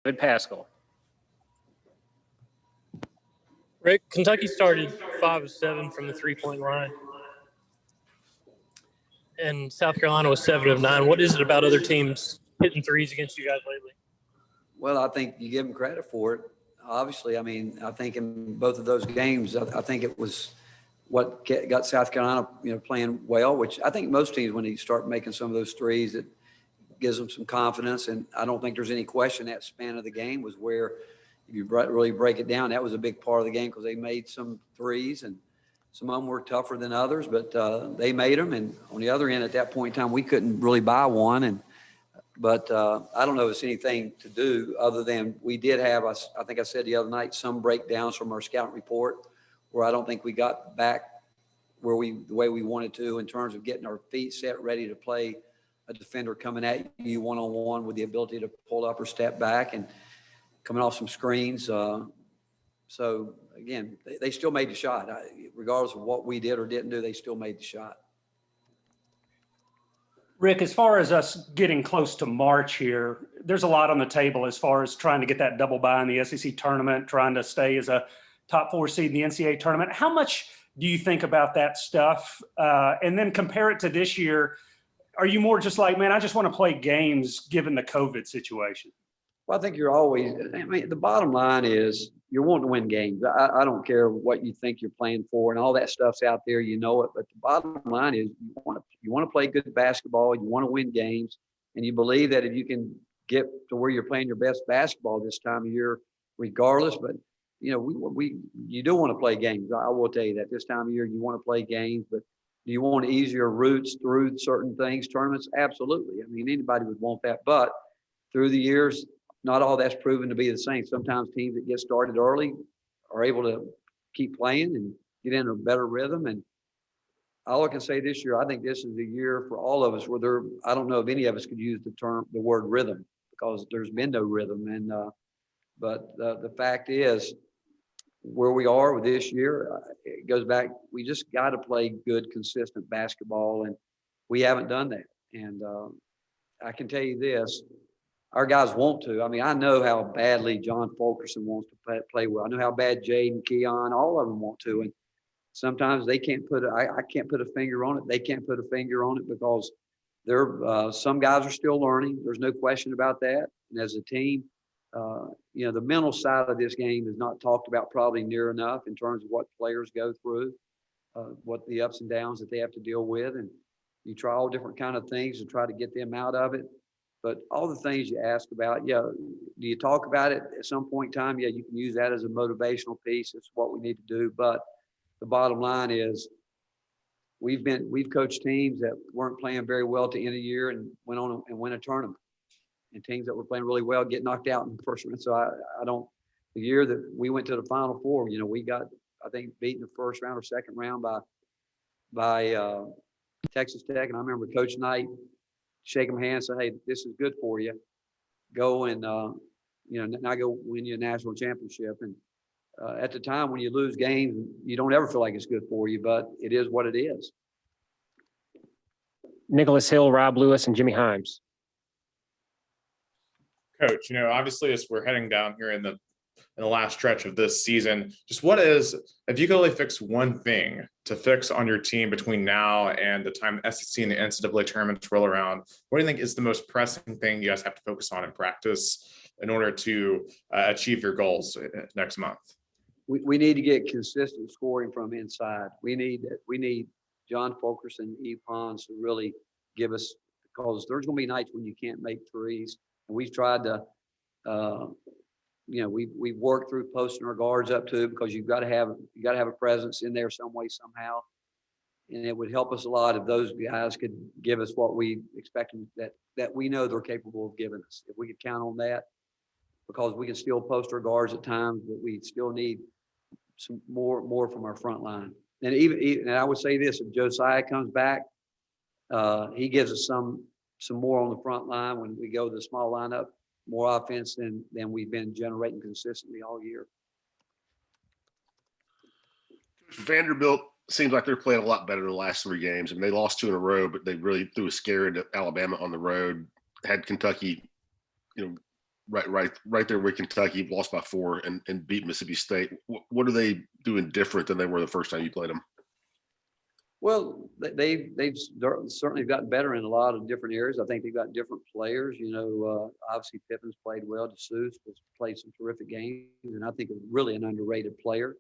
Pascal. Rick, Kentucky started 5 of 7 from the three-point line, and South Carolina was 7 of 9. What is it about other teams hitting threes against you guys lately? Well, I think you give them credit for it. Obviously, I mean, I think in both of those games, I think it was what got South Carolina, playing well, which I think most teams, when they start making some of those threes, it gives them some confidence. And I don't think there's any question that span of the game was where, if you really break it down, that was a big part of the game because they made some threes and some of them were tougher than others, but they made them. And on the other end, at that point in time, we couldn't really buy one. But I don't know if it's anything to do other than we did have, I think I said the other night, some breakdowns from our scouting report where I don't think we got back the way we wanted to in terms of getting our feet set, ready to play a defender coming at you one-on-one with the ability to pull up or step back and coming off some screens. So, again, they still made the shot. Regardless of what we did or didn't do, they still made the shot. Rick, as far as us getting close to March here, there's a lot on the table as far as trying to get that double bye in the SEC tournament, trying to stay as a top 4 seed in the NCAA tournament. How much do you think about that stuff? And then compare it to this year. Are you more just like, man, I just want to play games given the COVID situation? Well, I think you're always – I mean, the bottom line is you're wanting to win games. I don't care what you think you're playing for, and all that stuff's out there. You know it. But the bottom line is you want to play good basketball. You want to win games, and you believe that if you can get to where you're playing your best basketball this time of year, regardless. But you do want to play games. I will tell you that this time of year you want to play games. But do you want easier routes through certain things, tournaments? Absolutely. I mean, anybody would want that. But through the years, not all that's proven to be the same. Sometimes teams that get started early are able to keep playing and get into a better rhythm. And all I can say this year, I think this is a year for all of us where I don't know if any of us could use the word rhythm because there's been no rhythm. And but the fact is, where we are with this year, it goes back. We just got to play good, consistent basketball, and we haven't done that. And I can tell you this. Our guys want to. I mean, I know how badly John Fulkerson wants to play well. I know how bad Jade and Keon, all of them want to. And sometimes they can't I can't put a finger on it. They can't put a finger on it because some guys are still learning. There's no question about that. And as a team, the mental side of this game is not talked about probably near enough in terms of what players go through, what the ups and downs that they have to deal with. And you try all different kind of things to try to get them out of it. But all the things you ask about, do you talk about it at some point in time? Yeah, you can use that as a motivational piece. It's what we need to do. But the bottom line is we've coached teams that weren't playing very well at the end of the year and went on and win a tournament. And teams that were playing really well get knocked out in the first round. So the year that we went to the Final Four, we got, I think, beaten the first round or second round by Texas Tech. And I remember Coach Knight shake my hand, say, "Hey, this is good for you. Go and now go win you a national championship." And at the time, when you lose games, you don't ever feel like it's good for you, but it is what it is. Nicholas Hill, Rob Lewis, and Jimmy Himes. Coach, obviously as we're heading down here in the last stretch of this season, just if you could only fix one thing to fix on your team between now and the time the SEC and the NCAA tournaments roll around, what do you think is the most pressing thing you guys have to focus on in practice in order to achieve your goals next month? We need to get consistent scoring from inside. We need John Fulkerson and Eve Pons to really give us, because there's going to be nights when you can't make threes. And we've tried to, we've worked through posting our guards up too, because you got to have a presence in there some way, somehow. And it would help us a lot if those guys could give us what we expect that we know they're capable of giving us. If we could count on that, because we can still post our guards at times, but we still need some more from our front line. And and I would say this: if Josiah comes back, he gives us some more on the front line when we go to the small lineup, more offense than we've been generating consistently all year. Vanderbilt seems like they're playing a lot better the last 3 games. I mean, they lost 2 in a row, but they really threw a scare into Alabama on the road, had Kentucky, right there with Kentucky, lost by 4 and beat Mississippi State. What are they doing different than they were the first time you played them? Well, they've certainly gotten better in a lot of different areas. I think they've got different players. Obviously Pippen's played well. DeSuze has played some terrific games, and I think is really an underrated player.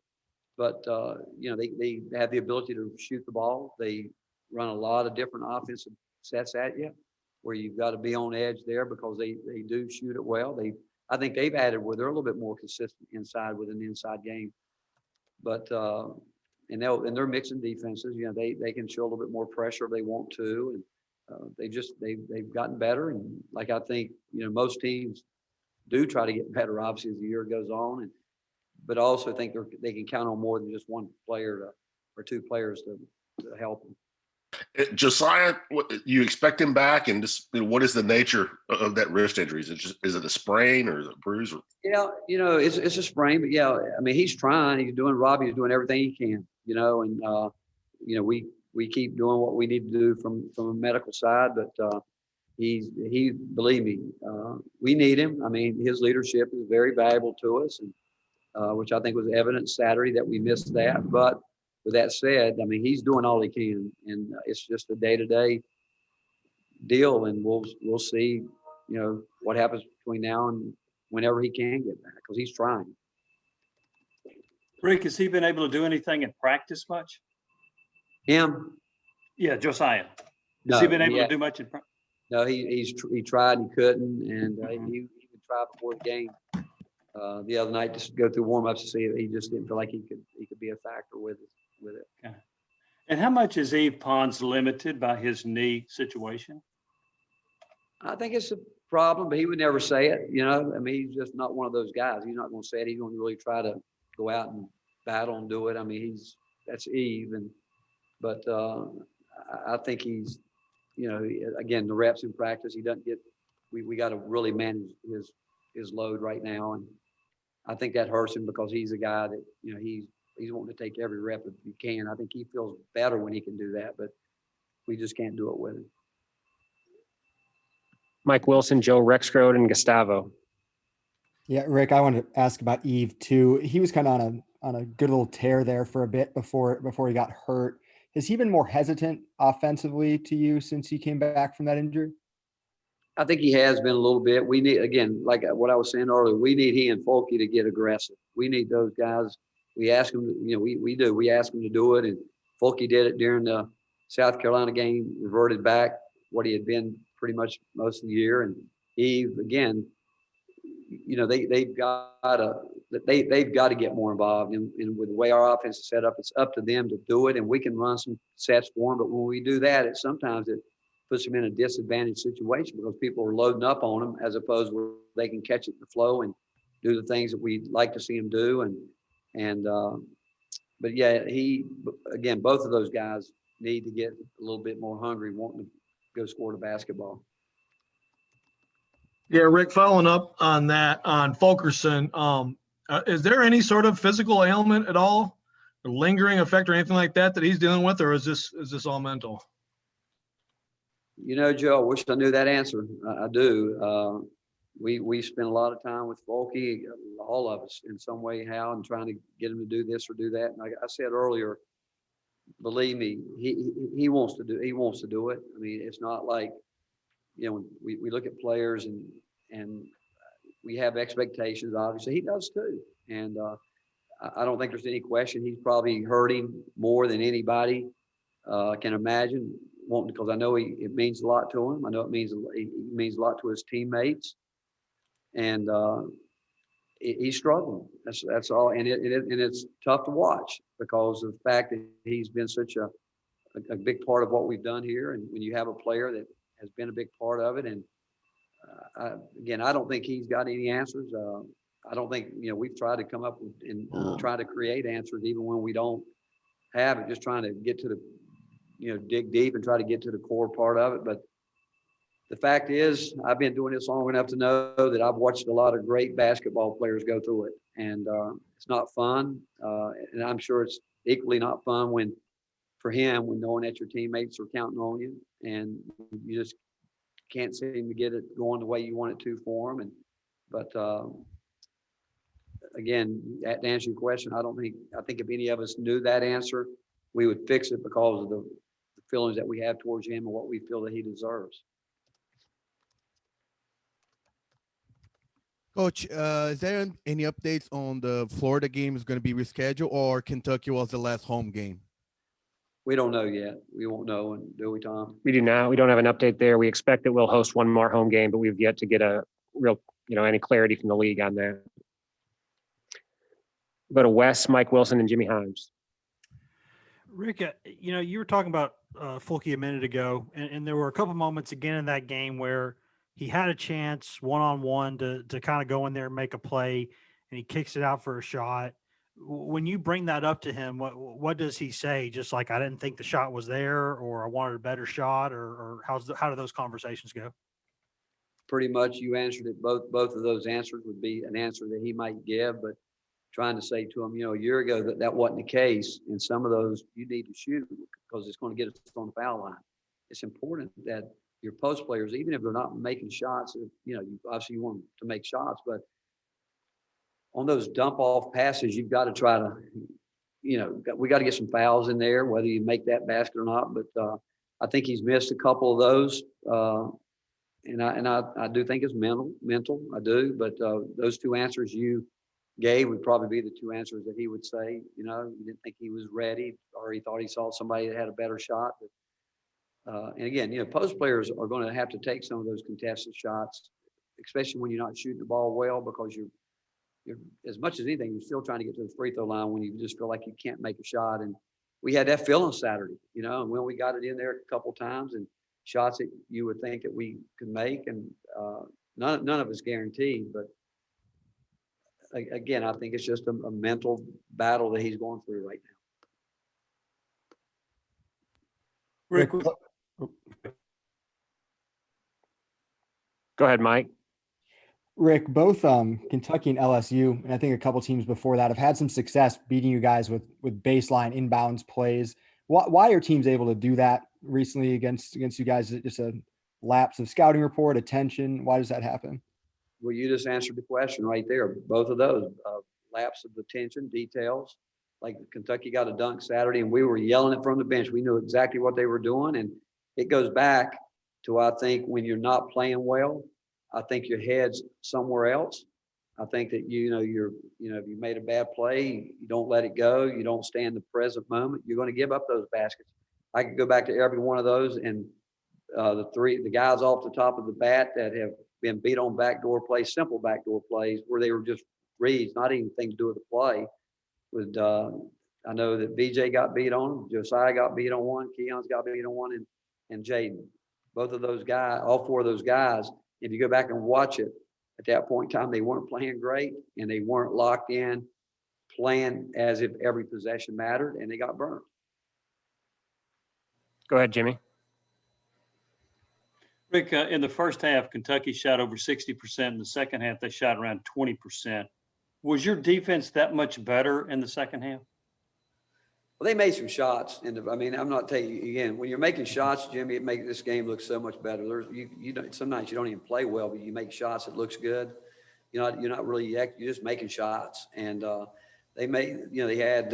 But they have the ability to shoot the ball. They run a lot of different offensive sets at you, where you've got to be on edge there because they do shoot it well. I think they've added where they're a little bit more consistent inside with an inside game. But and they're mixing defenses. They can show a little bit more pressure if they want to, and they've gotten better. And like I think most teams do try to get better, obviously, as the year goes on. But I also think they can count on more than just one player or two players to help them. Josiah, you expect him back, and just what is the nature of that wrist injury? Is it a sprain or is it a bruise? Yeah, it's a sprain, but yeah, I mean he's trying. He's doing everything he can. And we keep doing what we need to do from a medical side, but he believe me, we need him. I mean his leadership is very valuable to us, and which I think was evident Saturday that we missed that, but. With that said, I mean he's doing all he can, and it's just a day-to-day deal, and we'll see, what happens between now and whenever he can get back, because he's trying. Rick, has he been able to do anything in practice much? Him? Yeah, Josiah. Has No, he been able to do much in practice? No, he tried, he couldn't, and he would try before the game. The other night, just go through warm-ups to see if he just didn't feel like he could be a factor with it. Okay. And how much is Yves Pons limited by his knee situation? I think it's a problem, but he would never say it. I mean, he's just not one of those guys. He's not going to say it. He's going to really try to go out and battle and do it. I mean, that's Yves, but I think he's, again, the reps in practice. He doesn't get. We got to really manage his load right now, and I think that hurts him because he's a guy that he's wanting to take every rep if he can. I think he feels better when he can do that, but we just can't do it with him. Mike Wilson, Joe Rexrode, and Gustavo. Yeah, Rick, I want to ask about Yves too. He was kind of on a good little tear there for a bit before he got hurt. Has he been more hesitant offensively to you since he came back from that injury? I think he has been a little bit. We need, again, like what I was saying earlier, we need he and Folke to get aggressive. We need those guys. We ask them, we do. We ask them to do it, and Folke did it during the South Carolina game, reverted back what he had been pretty much most of the year. And Yves, again, they've got to get more involved. And with the way our offense is set up, it's up to them to do it, and we can run some sets for them. But when we do that, sometimes it puts them in a disadvantaged situation because people are loading up on them as opposed to where they can catch it in the flow and do the things that we'd like to see them do. But yeah, both of those guys need to get a little bit more hungry, wanting to go score the basketball. Yeah, Rick, following up on that, on Fulkerson, is there any sort of physical ailment at all, or lingering effect or anything like that he's dealing with, or is this all mental? Joe, I wish I knew that answer. I do. We spend a lot of time with Folke, all of us, in some way, how, and trying to get him to do this or do that. And like I said earlier, believe me, he wants to do it. I mean, it's not like, we look at players and we have expectations. Obviously, he does too. And I don't think there's any question he's probably hurting more than anybody can imagine. Because I know it means a lot to him. I know it means a lot to his teammates, and he's struggling. That's all, and it's tough to watch because of the fact that he's been such a big part of what we've done here. And when you have a player that has been a big part of it, and I don't think he's got any answers. I don't think we've tried to come up with and try to create answers even when we don't have it. Just trying to get to the dig deep and try to get to the core part of it. But the fact is, I've been doing this long enough to know that I've watched a lot of great basketball players go through it. And it's not fun. And I'm sure it's equally not fun for him when knowing that your teammates are counting on you and you just can't seem to get it going the way you want it to for them. But again, to answer your question, I think if any of us knew that answer, we would fix it because of the feelings that we have towards him and what we feel that he deserves. Coach, is there any updates on the Florida game is going to be rescheduled, or Kentucky was the last home game? We don't know yet. We won't know, do we, Tom? We do not. We don't have an update there. We expect that we'll host one more home game, but we've yet to get a real, any clarity from the league on that. Go to Wes, Mike Wilson, and Jimmy Himes. Rick, you were talking about Fulke a minute ago, and there were a couple moments again in that game where he had a chance one-on-one to kind of go in there and make a play, and he kicks it out for a shot. When you bring that up to him, what does he say? Just like, I didn't think the shot was there, or I wanted a better shot, or how do those conversations go? Pretty much you answered it. Both of those answers would be an answer that he might give, but trying to say to him, a year ago that wasn't the case. And some of those you need to shoot because it's going to get us on the foul line. It's important that your post players, even if they're not making shots, obviously you want them to make shots, but on those dump off passes, you've got to try to, we got to get some fouls in there, whether you make that basket or not. But I think he's missed a couple of those. And I do think it's mental, I do. But those two answers you gave would probably be the two answers that he would say. He didn't think he was ready, or he thought he saw somebody that had a better shot. But, and again, post players are going to have to take some of those contested shots, especially when you're not shooting the ball well, because you're as much as anything, you're still trying to get to the free throw line when you just feel like you can't make a shot. And we had that feeling Saturday, and when we got it in there a couple times and shots that you would think that we could make, and none of it's guaranteed. But again, I think it's just a mental battle that he's going through right now. Rick, Go ahead, Mike. Rick, both Kentucky and LSU, and I think a couple teams before that, have had some success beating you guys with baseline inbounds plays. Why are teams able to do that recently against you guys? Is it just a lapse of scouting report, attention? Why does that happen? Well, you just answered the question right there. Both of those, lapse of attention, details. Like Kentucky got a dunk Saturday, and we were yelling it from the bench. We knew exactly what they were doing, and it goes back to, I think, when you're not playing well, I think your head's somewhere else. I think that if you made a bad play, you don't let it go. You don't stay in the present moment. You're going to give up those baskets. I could go back to every one of those, and the guys off the top of the bat that have been beat on backdoor plays, simple backdoor plays where they were just reads, not anything to do with the play. I know that BJ got beat on, Josiah got beat on one, Keon's got beat on one, and Jaden. Both of those guys, all four of those guys, if you go back and watch it, at that point in time, they weren't playing great, and they weren't locked in, playing as if every possession mattered, and they got burned. Go ahead, Jimmy. Rick, in the first half, Kentucky shot over 60%. In the second half, they shot around 20%. Was your defense that much better in the second half? Well, they made some shots, and I'm not telling you again. When you're making shots, Jimmy, it makes this game look so much better. Some nights you don't even play well, but you make shots that looks good. You're not really, you're just making shots, and they made. They had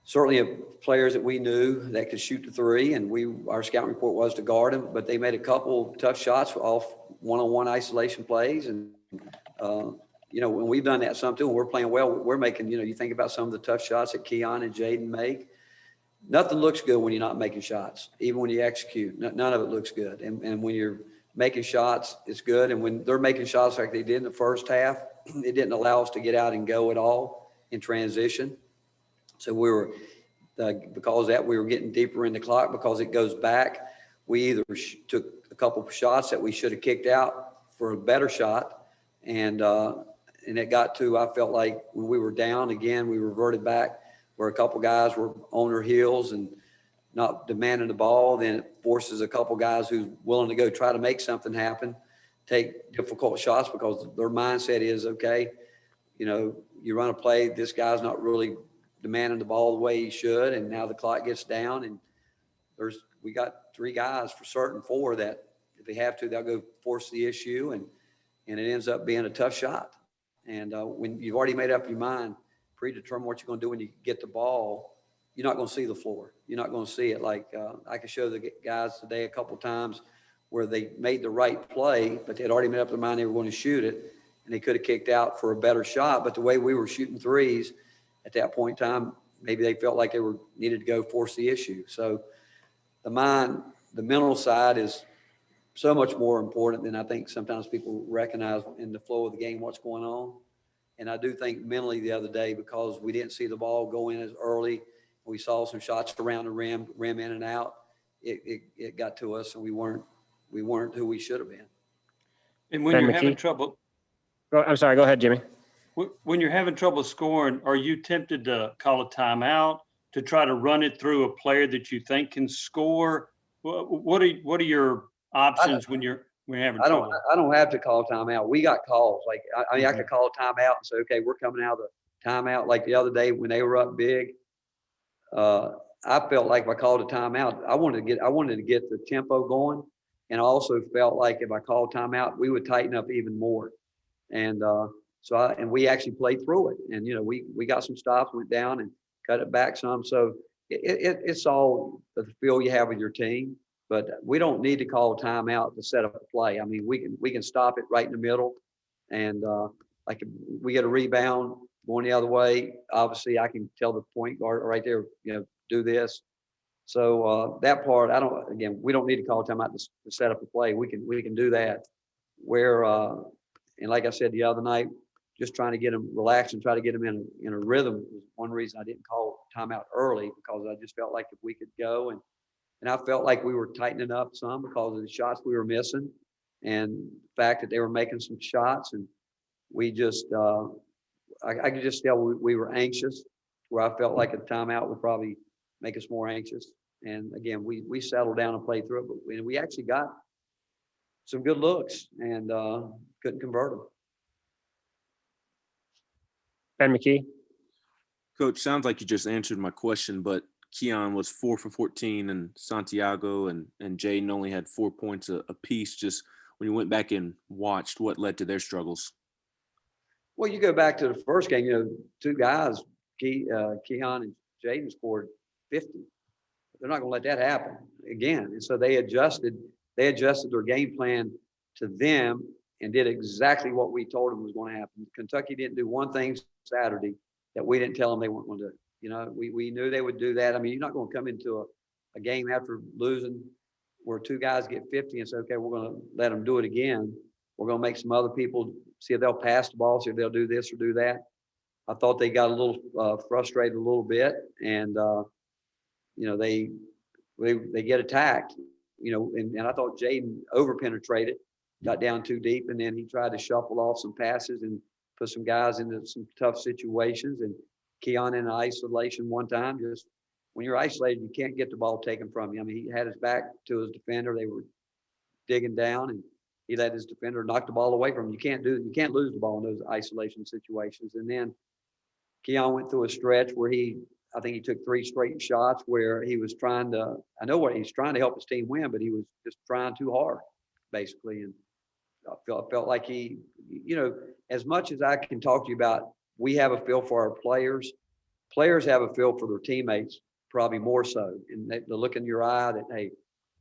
certainly players that we knew that could shoot the three, and our scouting report was to guard them. But they made a couple tough shots off one-on-one isolation plays, and when we've done that some too, when we're playing well, we're making, you think about some of the tough shots that Keon and Jaden make. Nothing looks good when you're not making shots, even when you execute. None of it looks good. And when you're making shots, it's good. And when they're making shots like they did in the first half, it didn't allow us to get out and go at all in transition. So we were, because of that, we were getting deeper in the clock because it goes back. We either took a couple of shots that we should have kicked out for a better shot, and it got to, I felt like when we were down again, we reverted back where a couple guys were on their heels and not demanding the ball. Then it forces a couple guys who's willing to go try to make something happen, take difficult shots because their mindset is, okay, you run a play, this guy's not really demanding the ball the way he should, and now the clock gets down, and we got three guys for certain, four that if they have to, they'll go force the issue, and and it ends up being a tough shot. And when you've already made up your mind, predetermine what you're going to do when you get the ball, you're not going to see the floor. You're not going to see it. Like I could show the guys today a couple of times where they made the right play, but they'd already made up their mind they were going to shoot it, and they could have kicked out for a better shot. But the way we were shooting threes at that point in time, maybe they felt like they were needed to go force the issue. So the mental side is so much more important than I think sometimes people recognize in the flow of the game what's going on. And I do think mentally the other day, because we didn't see the ball go in as early, we saw some shots around the rim in and out. It got to us, and we weren't who we should have been. And when Ben you're McKee? having trouble, I'm sorry, go ahead, Jimmy. when you're having trouble scoring, are you tempted to call a timeout to try to run it through a player that you think can score? What are your options when you're having trouble? I don't have to call timeout. We got calls. Like I mean, I could call a timeout and say, okay, we're coming out of the timeout. Like the other day when they were up big, I felt like if I called a timeout, I wanted to get the tempo going, and I also felt like if I called timeout, we would tighten up even more. And and we actually played through it. And we got some stops, went down and cut it back some. So it's all the feel you have with your team. But we don't need to call a timeout to set up a play. I mean, we can stop it right in the middle, and like if we get a rebound going the other way, obviously I can tell the point guard right there, do this. So that part, we don't need to call a timeout to set up a play. We can do that. Where and like I said the other night, just trying to get them relaxed and try to get them in a rhythm was one reason I didn't call timeout early, because I just felt like if we could go and I felt like we were tightening up some because of the shots we were missing and the fact that they were making some shots. And we just, I could just tell we were anxious, where I felt like a timeout would probably make us more anxious. And again, we settled down and played through it, but we actually got some good looks and couldn't convert them. Ben McKee? Coach, sounds like you just answered my question, but Keon was 4 for 14, and Santiago and Jaden only had 4 points apiece. Just when you went back and watched, what led to their struggles? Well, you go back to the first game, two guys, Keon and Jaden scored 50. They're not going to let that happen again. And so they adjusted their game plan to them and did exactly what we told them was going to happen. Kentucky didn't do one thing Saturday that we didn't tell them they weren't going to do. We knew they would do that. I mean, you're not going to come into a game after losing where two guys get 50 and say, okay, we're going to let them do it again. We're going to make some other people see if they'll pass the ball, see if they'll do this or do that. I thought they got a little frustrated a little bit, and they get attacked. And I thought Jaden over-penetrated, got down too deep, and then he tried to shuffle off some passes and put some guys into some tough situations. And Keon in isolation one time, just when you're isolated, you can't get the ball taken from you. I mean, he had his back to his defender. They were digging down, and he let his defender knock the ball away from him. You can't lose the ball in those isolation situations. And then Keon went through a stretch where I think he took 3 straight shots where he was trying to help his team win, but he was just trying too hard, basically. And I felt like he, as much as I can talk to you about, we have a feel for our players. Players have a feel for their teammates, probably more so. And the look in your eye that, hey,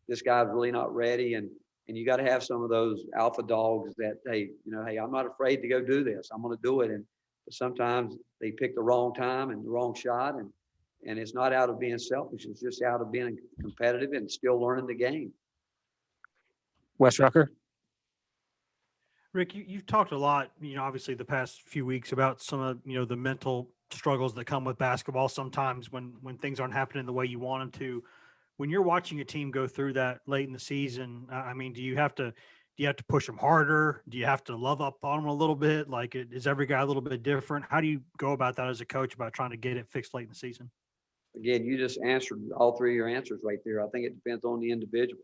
this guy's really not ready. And you got to have some of those alpha dogs that, hey, I'm not afraid to go do this. I'm going to do it. But sometimes they pick the wrong time and the wrong shot. And it's not out of being selfish. It's just out of being competitive and still learning the game. Wes Rucker? Rick, you've talked a lot, obviously the past few weeks about some of, the mental struggles that come with basketball sometimes when things aren't happening the way you want them to. When you're watching a team go through that late in the season, I mean, do you have to push them harder? Do you have to love up on them a little bit? Like, is every guy a little bit different? How do you go about that as a coach about trying to get it fixed late in the season? Again, you just answered all 3 of your answers right there. I think it depends on the individual.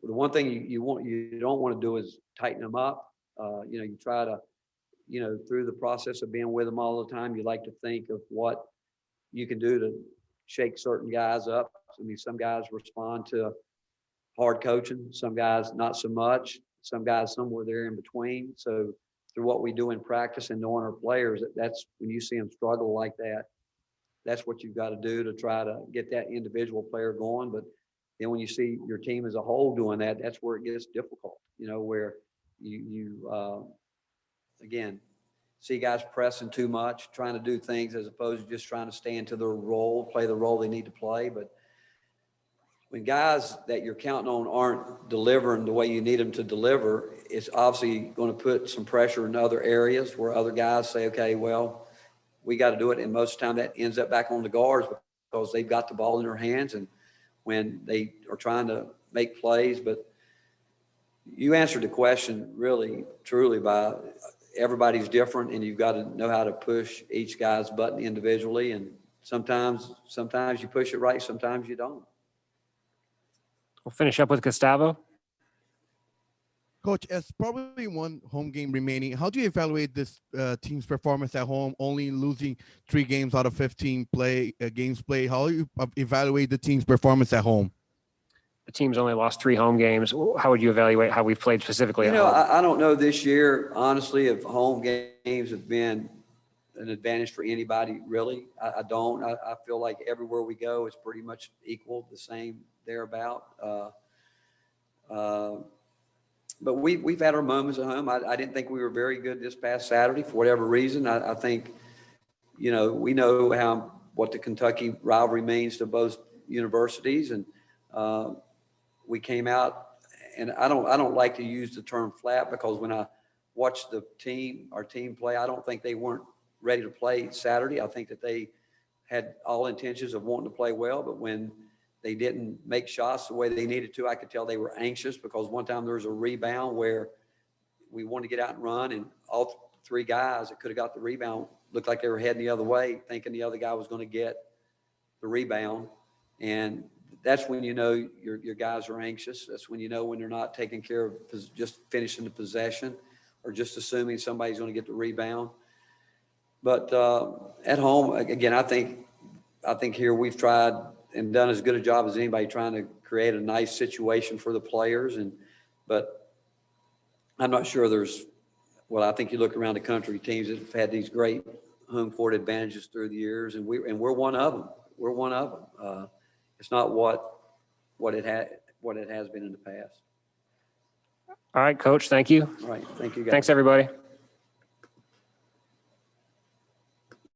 The one thing you don't want to do is tighten them up. You try to, through the process of being with them all the time, you like to think of what you can do to shake certain guys up. I mean, some guys respond to hard coaching, some guys not so much. some guys somewhere there in between. So through what we do in practice and knowing our players, that's when you see them struggle like that, that's what you've got to do to try to get that individual player going. But then when you see your team as a whole doing that, that's where it gets difficult, where you again, see guys pressing too much, trying to do things as opposed to just trying to stay into their role, play the role they need to play. But when guys that you're counting on aren't delivering the way you need them to deliver, it's obviously going to put some pressure in other areas where other guys say, okay, well, we got to do it. And most of the time that ends up back on the guards because they've got the ball in their hands and when they are trying to make plays. But you answered the question really, truly by everybody's different and you've got to know how to push each guy's button individually. And sometimes you push it right, sometimes you don't. We'll finish up with Gustavo. Coach, as probably one home game remaining, how do you evaluate this team's performance at home, only losing 3 games out of 15 games played? How do you evaluate the team's performance at home? The team's only lost 3 home games. How would you evaluate how we've played specifically at home? I don't know this year, honestly, if home games have been an advantage for anybody, really. I don't. I feel like everywhere we go, it's pretty much equal, the same, thereabout. But we've had our moments at home. I didn't think we were very good this past Saturday for whatever reason. I think, we know what the Kentucky rivalry means to both universities, and we came out. And I don't like to use the term flat because when I watched our team play, I don't think they weren't ready to play Saturday. I think that they had all intentions of wanting to play well, but when they didn't make shots the way they needed to, I could tell they were anxious because one time there was a rebound where we wanted to get out and run, and all 3 guys that could have got the rebound looked like they were heading the other way, thinking the other guy was going to get the rebound. And that's when your guys are anxious. That's when when they're not taking care of just finishing the possession or just assuming somebody's going to get the rebound. But at home, again, I think here we've tried and done as good a job as anybody trying to create a nice situation for the players. But I'm not sure I think you look around the country, teams that have had these great home court advantages through the years, and we're one of them. We're one of them. It's not what it has been in the past. All right, Coach. Thank you. All right. Thank you, guys. Thanks, everybody.